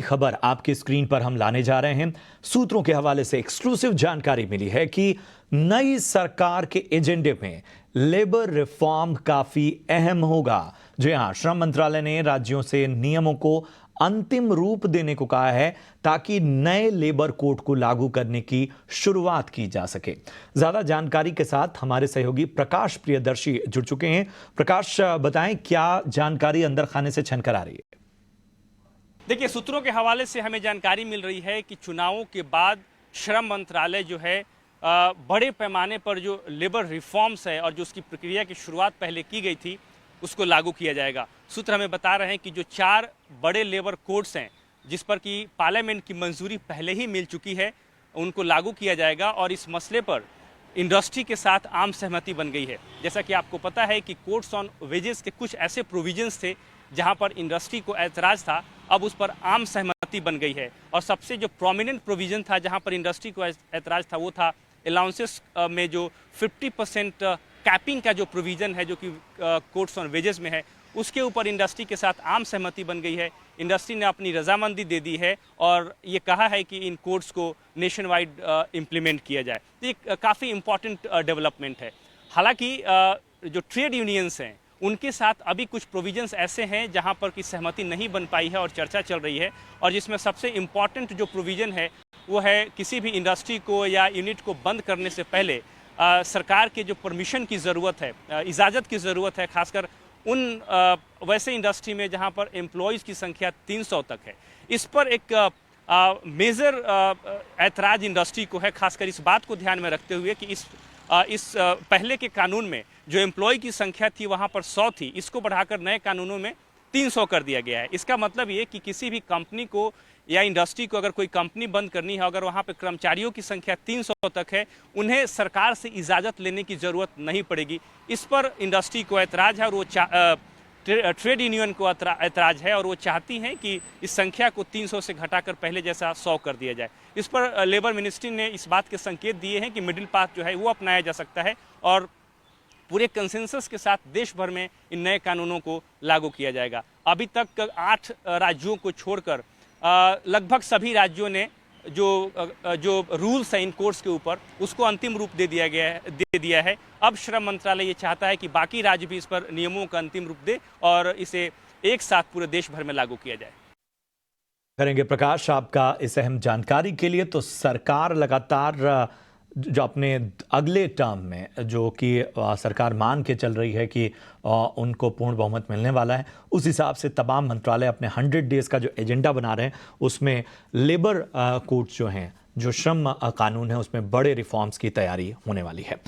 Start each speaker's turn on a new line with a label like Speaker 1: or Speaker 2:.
Speaker 1: खबर आपकी स्क्रीन पर हम लाने जा रहे हैं। सूत्रों के हवाले से एक्सक्लूसिव जानकारी मिली है कि नई सरकार के एजेंडे में लेबर रिफॉर्म काफी अहम होगा। जी हां, श्रम मंत्रालय ने राज्यों से नियमों को अंतिम रूप देने को कहा है ताकि नए लेबर कोड को लागू करने की शुरुआत की जा सके। ज्यादा जानकारी के साथ हमारे सहयोगी प्रकाश प्रियदर्शी जुड़ चुके हैं। प्रकाश, बताएं क्या जानकारी अंदर खाने से छनकर आ रही है?
Speaker 2: देखिए, सूत्रों के हवाले से हमें जानकारी मिल रही है कि चुनावों के बाद श्रम मंत्रालय जो है बड़े पैमाने पर जो लेबर रिफॉर्म्स है और जो उसकी प्रक्रिया की शुरुआत पहले की गई थी उसको लागू किया जाएगा। सूत्र हमें बता रहे हैं कि जो 4 बड़े लेबर कोड्स हैं जिस पर कि पार्लियामेंट की मंजूरी पहले ही मिल चुकी है, उनको लागू किया जाएगा और इस मसले पर इंडस्ट्री के साथ आम सहमति बन गई है। जैसा कि आपको पता है कि कोड्स ऑन वेजेस के कुछ ऐसे प्रोविजंस थे जहां पर इंडस्ट्री को ऐतराज था, अब उस पर आम सहमति बन गई है। और सबसे जो प्रोमिनेंट प्रोविजन था जहां पर इंडस्ट्री को ऐतराज था वो था अलाउंसेस में जो 50% कैपिंग का जो प्रोविजन है जो कि कोड्स ऑन वेजेस में है, उसके ऊपर इंडस्ट्री के साथ आम सहमति बन गई है। इंडस्ट्री ने अपनी रजामंदी दे दी है और ये कहा है कि इन कोड्स को नेशन वाइड इम्प्लीमेंट किया जाए। ये काफ़ी इम्पॉर्टेंट डेवलपमेंट है। हालांकि जो ट्रेड यूनियंस हैं उनके साथ अभी कुछ प्रोविजंस ऐसे हैं जहां पर कि सहमति नहीं बन पाई है और चर्चा चल रही है, और जिसमें सबसे इम्पॉर्टेंट जो प्रोविजन है वो है किसी भी इंडस्ट्री को या यूनिट को बंद करने से पहले सरकार के जो परमिशन की ज़रूरत है, इजाज़त की ज़रूरत है, खासकर उन वैसे इंडस्ट्री में जहां पर एम्प्लॉयज़ की संख्या 300 तक है। इस पर एक मेजर ऐतराज़ इंडस्ट्री को है, खासकर इस बात को ध्यान में रखते हुए कि इस पहले के कानून में जो एम्प्लॉय की संख्या थी वहां पर 100 थी, इसको बढ़ाकर नए कानूनों में 300 कर दिया गया है। इसका मतलब ये कि किसी भी कंपनी को या इंडस्ट्री को अगर कोई कंपनी बंद करनी है, अगर वहां पर कर्मचारियों की संख्या 300 तक है, उन्हें सरकार से इजाज़त लेने की ज़रूरत नहीं पड़ेगी। इस पर इंडस्ट्री को ऐतराज़ है और वो ट्रेड यूनियन को ऐतराज़ है और वो चाहती हैं कि इस संख्या को 300 से घटाकर पहले जैसा 100 कर दिया जाए। इस पर लेबर मिनिस्ट्री ने इस बात के संकेत दिए हैं कि मिडिल पाथ जो है वो अपनाया जा सकता है और पूरे कंसेंसस के साथ देश भर में इन नए कानूनों को लागू किया जाएगा। अभी तक 8 राज्यों को छोड़कर लगभग सभी राज्यों ने जो रूल्स हैं इन कोड्स के ऊपर उसको अंतिम रूप दे दिया है। अब श्रम मंत्रालय ये चाहता है कि बाकी राज्य भी इस पर नियमों का अंतिम रूप दे और इसे एक साथ पूरे देश भर में लागू किया जाए।
Speaker 1: करेंगे प्रकाश आपका इस अहम जानकारी के लिए। तो सरकार लगातार जो अपने अगले टर्म में जो कि सरकार मान के चल रही है कि उनको पूर्ण बहुमत मिलने वाला है, उस हिसाब से तमाम मंत्रालय अपने 100 डेज का जो एजेंडा बना रहे हैं उसमें लेबर कोड जो हैं, जो श्रम कानून है, उसमें बड़े रिफॉर्म्स की तैयारी होने वाली है।